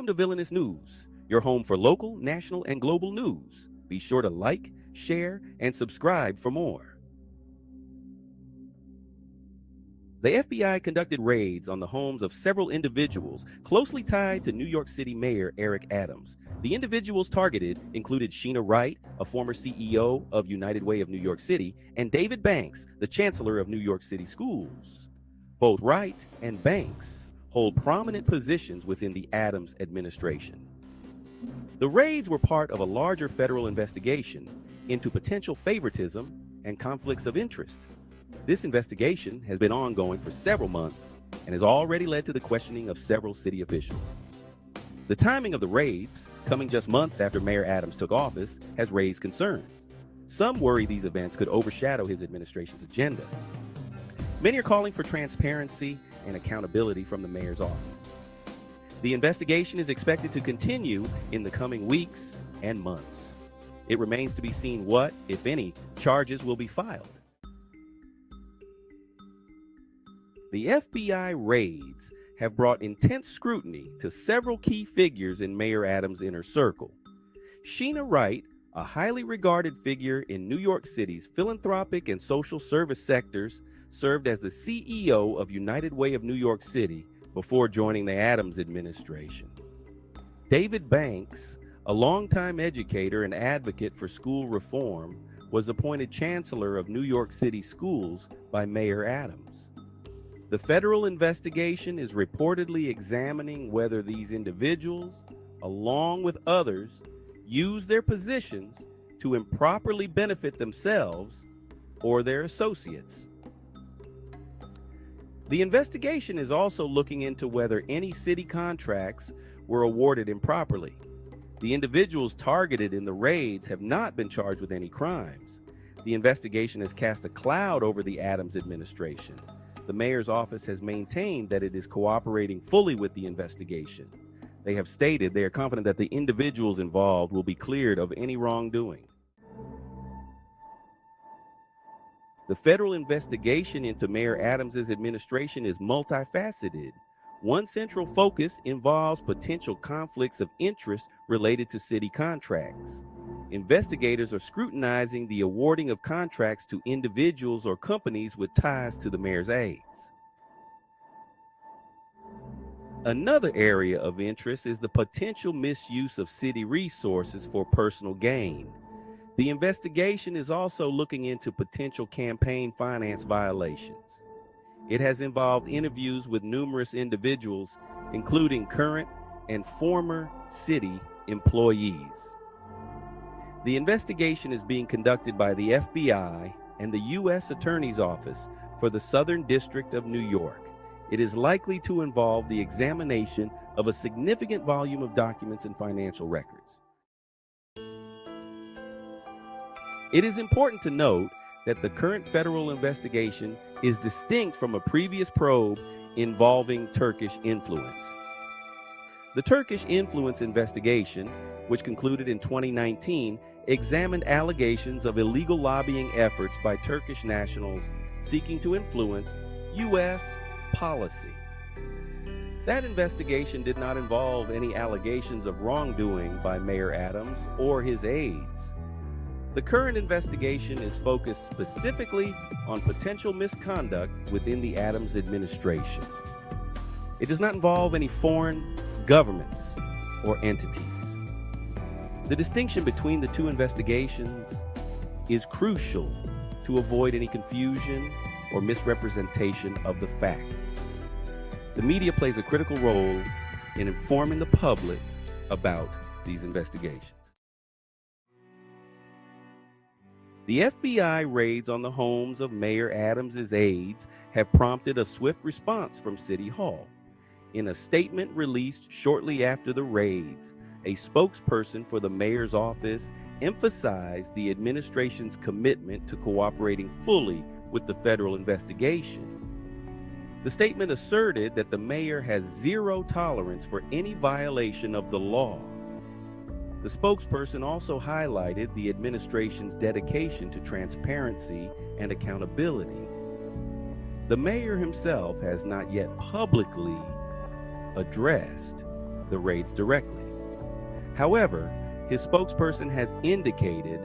Welcome to Villainous News, your home for local, national, and global news. Be sure to like, share, and subscribe for more. The FBI conducted raids on the homes of several individuals closely tied to New York City Mayor Eric Adams. The individuals targeted included Sheena Wright, a former CEO of United Way of New York City, and David Banks, the Chancellor of New York City Schools. Both Wright and Banks hold prominent positions within the Adams administration. The raids were part of a larger federal investigation into potential favoritism and conflicts of interest. This investigation has been ongoing for several months and has already led to the questioning of several city officials. The timing of the raids, coming just months after Mayor Adams took office, has raised concerns. Some worry these events could overshadow his administration's agenda. Many are calling for transparency and accountability from the mayor's office. The investigation is expected to continue in the coming weeks and months. It remains to be seen what, if any, charges will be filed. The FBI raids have brought intense scrutiny to several key figures in Mayor Adams' inner circle. Sheena Wright, a highly regarded figure in New York City's philanthropic and social service sectors, served as the CEO of United Way of New York City before joining the Adams administration. David Banks, a longtime educator and advocate for school reform, was appointed Chancellor of New York City Schools by Mayor Adams. The federal investigation is reportedly examining whether these individuals, along with others, use their positions to improperly benefit themselves or their associates. The investigation is also looking into whether any city contracts were awarded improperly. The individuals targeted in the raids have not been charged with any crimes. The investigation has cast a cloud over the Adams administration. The mayor's office has maintained that it is cooperating fully with the investigation. They have stated they are confident that the individuals involved will be cleared of any wrongdoing. The federal investigation into Mayor Adams' administration is multifaceted. One central focus involves potential conflicts of interest related to city contracts. Investigators are scrutinizing the awarding of contracts to individuals or companies with ties to the mayor's aides. Another area of interest is the potential misuse of city resources for personal gain. The investigation is also looking into potential campaign finance violations. It has involved interviews with numerous individuals, including current and former city employees. The investigation is being conducted by the FBI and the U.S. Attorney's Office for the Southern District of New York. It is likely to involve the examination of a significant volume of documents and financial records. It is important to note that the current federal investigation is distinct from a previous probe involving Turkish influence. The Turkish influence investigation, which concluded in 2019, examined allegations of illegal lobbying efforts by Turkish nationals seeking to influence U.S. policy. That investigation did not involve any allegations of wrongdoing by Mayor Adams or his aides. The current investigation is focused specifically on potential misconduct within the Adams administration. It does not involve any foreign governments or entities. The distinction between the two investigations is crucial to avoid any confusion or misrepresentation of the facts. The media plays a critical role in informing the public about these investigations. The FBI raids on the homes of Mayor Adams' aides have prompted a swift response from City Hall. In a statement released shortly after the raids, a spokesperson for the mayor's office emphasized the administration's commitment to cooperating fully with the federal investigation. The statement asserted that the mayor has zero tolerance for any violation of the law. The spokesperson also highlighted the administration's dedication to transparency and accountability. The mayor himself has not yet publicly addressed the raids directly. However, his spokesperson has indicated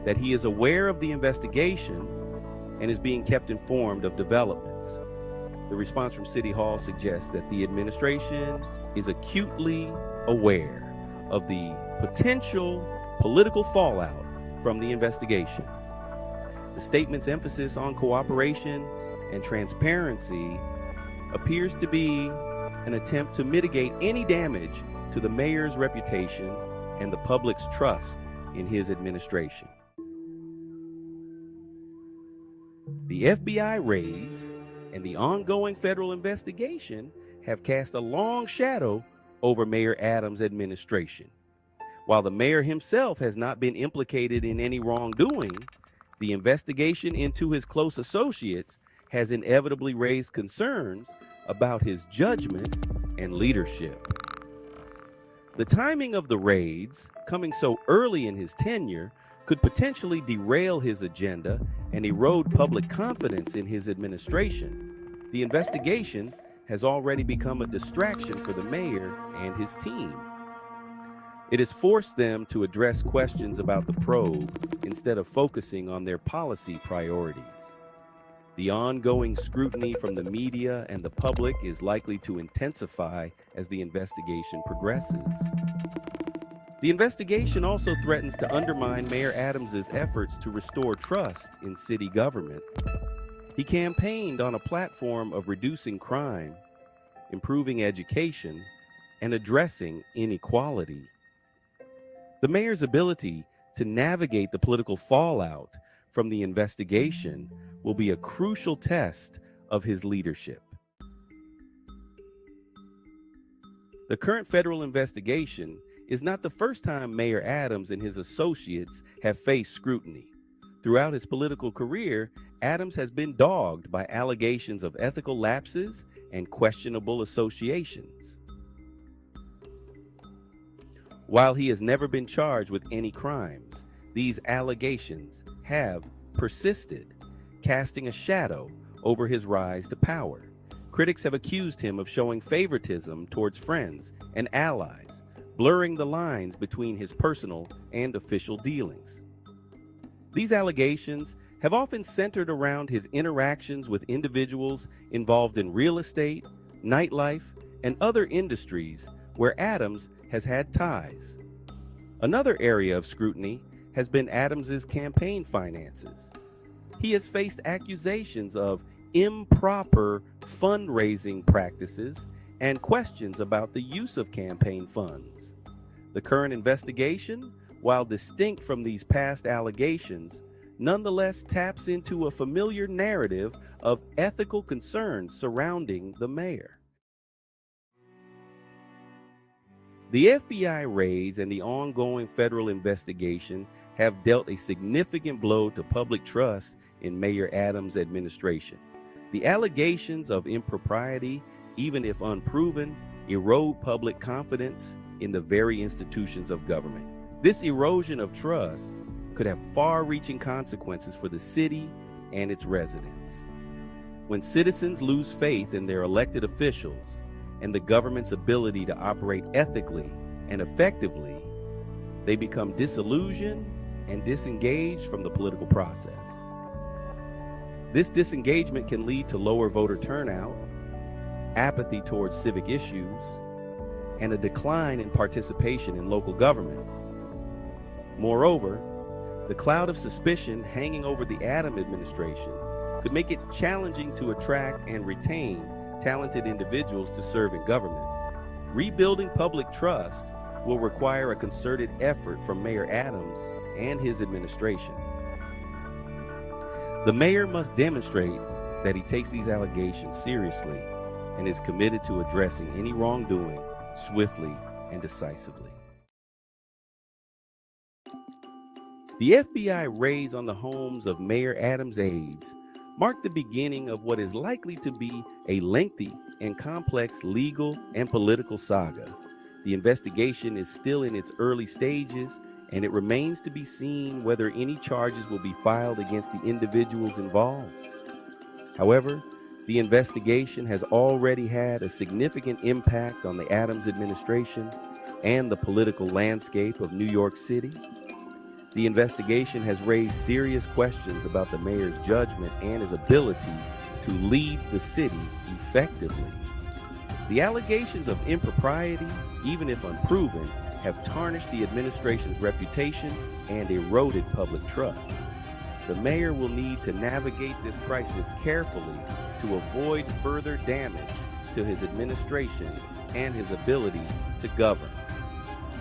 that he is aware of the investigation and is being kept informed of developments. The response from City Hall suggests that the administration is acutely aware of the potential political fallout from the investigation. The statement's emphasis on cooperation and transparency appears to be an attempt to mitigate any damage to the mayor's reputation and the public's trust in his administration. The FBI raids and the ongoing federal investigation have cast a long shadow over Mayor Adams' administration. While the mayor himself has not been implicated in any wrongdoing, the investigation into his close associates has inevitably raised concerns about his judgment and leadership. The timing of the raids, coming so early in his tenure, could potentially derail his agenda and erode public confidence in his administration. The investigation has already become a distraction for the mayor and his team. It has forced them to address questions about the probe instead of focusing on their policy priorities. The ongoing scrutiny from the media and the public is likely to intensify as the investigation progresses. The investigation also threatens to undermine Mayor Adams' efforts to restore trust in city government. He campaigned on a platform of reducing crime, improving education, and addressing inequality. The mayor's ability to navigate the political fallout from the investigation will be a crucial test of his leadership. The current federal investigation is not the first time Mayor Adams and his associates have faced scrutiny. Throughout his political career, Adams has been dogged by allegations of ethical lapses and questionable associations. While he has never been charged with any crimes, these allegations have persisted, casting a shadow over his rise to power. Critics have accused him of showing favoritism towards friends and allies, blurring the lines between his personal and official dealings. These allegations have often centered around his interactions with individuals involved in real estate, nightlife, and other industries where Adams has had ties. Another area of scrutiny has been Adams's campaign finances. He has faced accusations of improper fundraising practices and questions about the use of campaign funds. The current investigation, while distinct from these past allegations, nonetheless taps into a familiar narrative of ethical concerns surrounding the mayor. The FBI raids and the ongoing federal investigation have dealt a significant blow to public trust in Mayor Adams' administration. The allegations of impropriety, even if unproven, erode public confidence in the very institutions of government. This erosion of trust could have far-reaching consequences for the city and its residents. When citizens lose faith in their elected officials and the government's ability to operate ethically and effectively, they become disillusioned and disengaged from the political process. This disengagement can lead to lower voter turnout, apathy towards civic issues, and a decline in participation in local government. Moreover, the cloud of suspicion hanging over the Adams administration could make it challenging to attract and retain talented individuals to serve in government. Rebuilding public trust will require a concerted effort from Mayor Adams and his administration. The mayor must demonstrate that he takes these allegations seriously and is committed to addressing any wrongdoing swiftly and decisively. The FBI raids on the homes of Mayor Adams' aides mark the beginning of what is likely to be a lengthy and complex legal and political saga. The investigation is still in its early stages, and it remains to be seen whether any charges will be filed against the individuals involved. However, The investigation has already had a significant impact on the Adams administration and the political landscape of New York City. The investigation has raised serious questions about the mayor's judgment and his ability to lead the city effectively. The allegations of impropriety, even if unproven, have tarnished the administration's reputation and eroded public trust. The mayor will need to navigate this crisis carefully to avoid further damage to his administration and his ability to govern.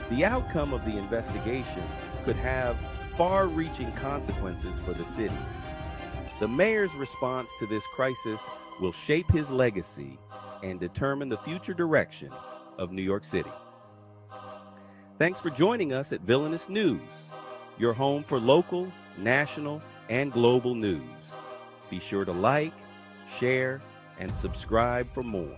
The outcome of the investigation could have far-reaching consequences for the city. The mayor's response to this crisis will shape his legacy and determine the future direction of New York City. Thanks for joining us at Villainous News, your home for local, national, and global news. Be sure to like, share, and subscribe for more.